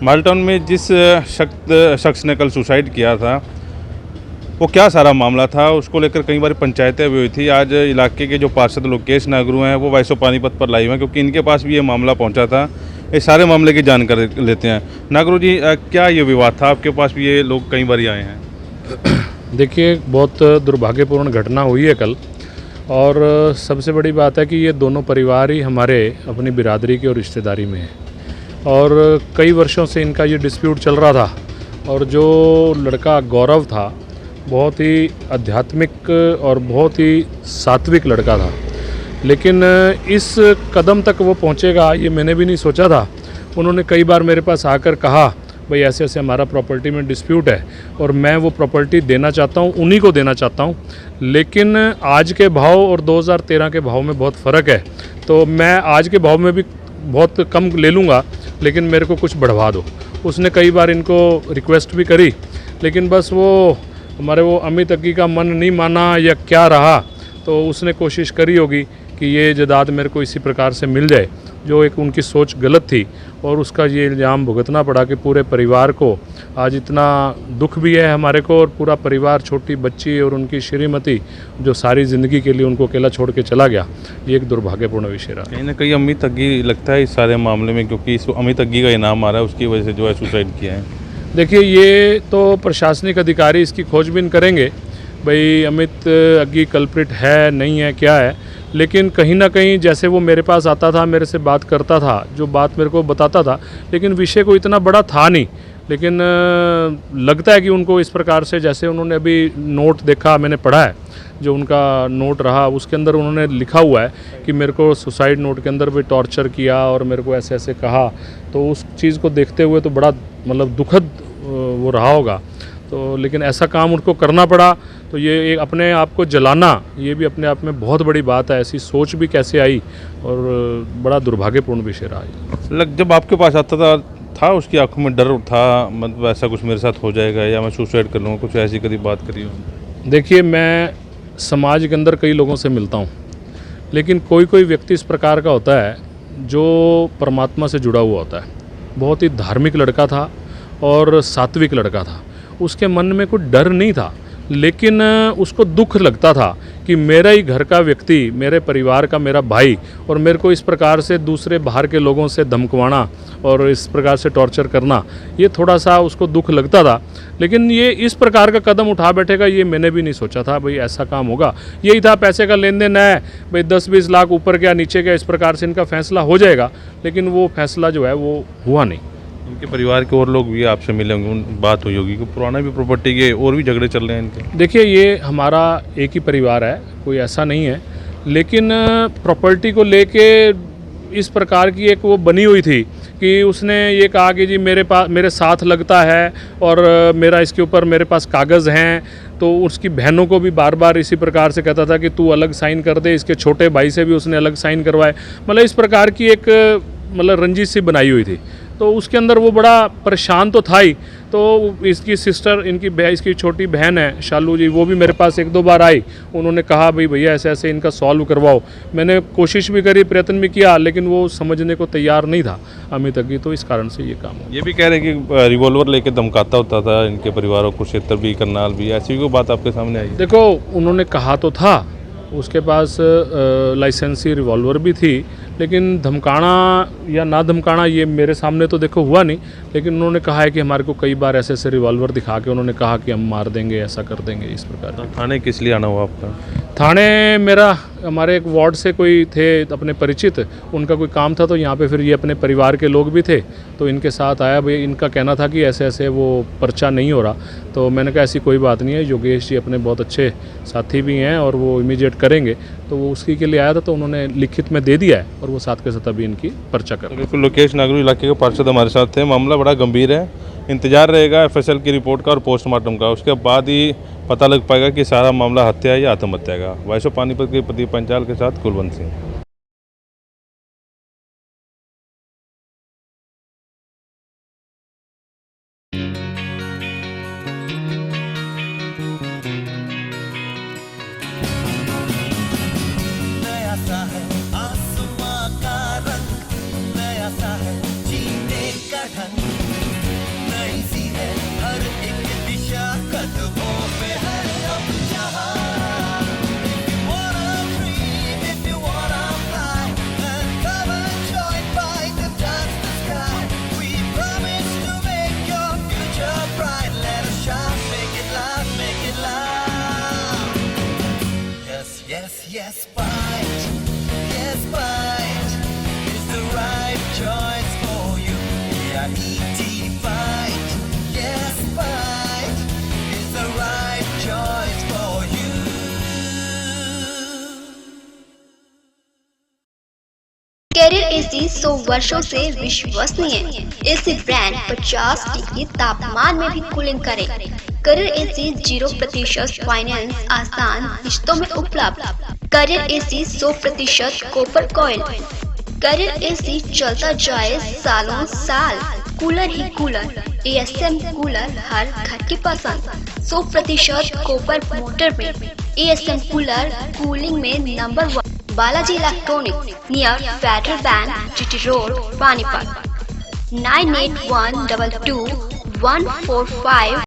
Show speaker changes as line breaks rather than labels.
माल्टाउन में जिस शख्स ने कल सुसाइड किया था वो क्या सारा मामला था, उसको लेकर कई बार पंचायतें भी हुई थी। आज इलाके के जो पार्षद लोकेश नागरू हैं वो वाइस ऑफ पानीपत पर लाइव हैं क्योंकि इनके पास भी ये मामला पहुंचा था। ये सारे मामले की जानकारी लेते हैं। नागरू जी, क्या ये विवाद था? आपके पास भी ये लोग कई बार आए हैं।
देखिए, बहुत दुर्भाग्यपूर्ण घटना हुई है कल, और सबसे बड़ी बात है कि ये दोनों परिवार ही हमारे अपनी बिरादरी के और रिश्तेदारी में हैं, और कई वर्षों से इनका ये डिस्प्यूट चल रहा था। और जो लड़का गौरव था, बहुत ही आध्यात्मिक और बहुत ही सात्विक लड़का था, लेकिन इस कदम तक वो पहुंचेगा ये मैंने भी नहीं सोचा था। उन्होंने कई बार मेरे पास आकर कहा, भाई ऐसे ऐसे हमारा प्रॉपर्टी में डिस्प्यूट है और मैं वो प्रॉपर्टी देना चाहता हूँ, उन्हीं को देना चाहता हूँ, लेकिन आज के भाव और 2013 के भाव में बहुत फ़र्क है, तो मैं आज के भाव में भी बहुत कम ले लूँगा, लेकिन मेरे को कुछ बढ़वा दो। उसने कई बार इनको रिक्वेस्ट भी करी, लेकिन बस वो हमारे वो अमित अग्गी का मन नहीं माना या क्या रहा, तो उसने कोशिश करी होगी कि ये जायदाद मेरे को इसी प्रकार से मिल जाए, जो एक उनकी सोच गलत थी, और उसका ये इल्ज़ाम भुगतना पड़ा कि पूरे परिवार को आज इतना दुख भी है हमारे को, और पूरा परिवार, छोटी बच्ची और उनकी श्रीमती जो सारी ज़िंदगी के लिए उनको अकेला छोड़ के चला गया, ये एक दुर्भाग्यपूर्ण विषय रहा।
कहीं ना कहीं अमित अग्गी लगता है इस सारे मामले में, क्योंकि इस अमित अग्गी का इनाम आ रहा है, उसकी वजह से जो है सुसाइड किया है।
देखिए, ये तो प्रशासनिक अधिकारी इसकी खोजबीन करेंगे, भाई अमित अग्गी कल्प्रिट है नहीं है क्या है, लेकिन कहीं ना कहीं जैसे वो मेरे पास आता था, मेरे से बात करता था, जो बात मेरे को बताता था, लेकिन विषय को इतना बड़ा था नहीं, लेकिन लगता है कि उनको इस प्रकार से, जैसे उन्होंने अभी नोट देखा, मैंने पढ़ा है जो उनका नोट रहा, उसके अंदर उन्होंने लिखा हुआ है कि मेरे को सुसाइड नोट के अंदर भी टॉर्चर किया और मेरे को ऐसे ऐसे कहा, तो उस चीज़ को देखते हुए तो बड़ा मतलब दुखद वो रहा होगा। तो लेकिन ऐसा काम उनको करना पड़ा, तो ये एक अपने आप को जलाना, ये भी अपने आप में बहुत बड़ी बात है। ऐसी सोच भी कैसे आई, और बड़ा दुर्भाग्यपूर्ण विषय रहा।
जब आपके पास आता था उसकी आंखों में डर था, मतलब ऐसा कुछ मेरे साथ हो जाएगा या मैं सुसाइड कर लूँगा, कुछ ऐसी कभी बात करी हो?
देखिए, मैं समाज के अंदर कई लोगों से मिलता हूँ, लेकिन कोई कोई व्यक्ति इस प्रकार का होता है जो परमात्मा से जुड़ा हुआ होता है। बहुत ही धार्मिक लड़का था और सात्विक लड़का था, उसके मन में कोई डर नहीं था, लेकिन उसको दुख लगता था कि मेरा ही घर का व्यक्ति, मेरे परिवार का मेरा भाई, और मेरे को इस प्रकार से दूसरे बाहर के लोगों से धमकवाना और इस प्रकार से टॉर्चर करना, ये थोड़ा सा उसको दुख लगता था। लेकिन ये इस प्रकार का कदम उठा बैठेगा ये मैंने भी नहीं सोचा था, भाई ऐसा काम होगा। यही था, पैसे का लेन देन है, भाई 10-20 लाख ऊपर क्या नीचे क्या, इस प्रकार से इनका फैसला हो जाएगा, लेकिन वो फैसला जो है वो हुआ नहीं।
इनके परिवार के और लोग भी आपसे मिले होंगे, बात हुई होगी कि पुराना भी प्रॉपर्टी के और भी झगड़े चल रहे हैं इनके?
देखिए, ये हमारा एक ही परिवार है, कोई ऐसा नहीं है, लेकिन प्रॉपर्टी को लेके इस प्रकार की एक वो बनी हुई थी कि उसने ये कहा कि जी मेरे साथ लगता है और मेरा इसके ऊपर मेरे पास कागज़ हैं, तो उसकी बहनों को भी बार बार इसी प्रकार से कहता था कि तू अलग साइन कर दे, इसके छोटे भाई से भी उसने अलग साइन करवाए, मतलब इस प्रकार की एक मतलब रंजिश सी बनाई हुई थी। तो उसके अंदर वो बड़ा परेशान तो था ही, तो इसकी सिस्टर, इसकी छोटी बहन है शालू जी, वो भी मेरे पास 1-2 बार आई, उन्होंने कहा भाई भैया ऐसे ऐसे इनका सॉल्व करवाओ। मैंने कोशिश भी करी, प्रयत्न भी किया, लेकिन वो समझने को तैयार नहीं था अमित अग्गी, तो इस कारण से ये काम हो।
ये भी कह रहे हैं कि रिवॉल्वर लेके धमकाता होता था इनके परिवारों को, क्षेत्र भी, करनाल भी, ऐसी कोई बात आपके सामने आई?
देखो, उन्होंने कहा तो था, उसके पास लाइसेंसी रिवॉल्वर भी थी, लेकिन धमकाना या ना धमकाना ये मेरे सामने तो देखो हुआ नहीं, लेकिन उन्होंने कहा है कि हमारे को कई बार ऐसे ऐसे रिवॉल्वर दिखा के उन्होंने कहा कि हम मार देंगे, ऐसा कर देंगे, इस प्रकार।
थाने किस लिए आना हुआ आपका?
थाने मेरा, हमारे एक वार्ड से कोई थे अपने परिचित, उनका कोई काम था, तो यहाँ पे फिर ये अपने परिवार के लोग भी थे, तो इनके साथ आया। भाई इनका कहना था कि ऐसे ऐसे वो पर्चा नहीं हो रहा, तो मैंने कहा ऐसी कोई बात नहीं है, योगेश जी अपने बहुत अच्छे साथी भी हैं और वो इमीडिएट करेंगे, तो वो उसी के लिए आया था, तो उन्होंने लिखित में दे दिया है और वो साथ के साथ अभी इनकी पर्चा कर।
बिल्कुल, लोकेश नागरू इलाके के पार्षद हमारे साथ थे। मामला बड़ा गंभीर है, इंतजार रहेगा एफएसएल की रिपोर्ट का और पोस्टमार्टम का, उसके बाद ही पता लग पाएगा कि सारा मामला हत्या है या आत्महत्या का। वाइस ऑफ पानीपत के प्रदीप पंचाल के साथ कुलवंत सिंह।
आसमां का रंग नया सा है, जीने का ढंग कैरियर एसी 100 वर्षों से विश्वसनीय। एसी ब्रांड 50 डिग्री तापमान में भी कूलिंग करे। कैरियर एसी 0% फाइनेंस आसान किस्तों में उपलब्ध। Carrier AC 100% copper coil. Carrier AC चलता जाए सालों साल। कूलर ही कूलर, एएसएम कूलर हर घर की पसंद। 100% कॉपर मोटर में एएसएम कूलर कूलिंग में number 1। Balaji electronic near Federal Bank, GT Road, Panipat. 98122145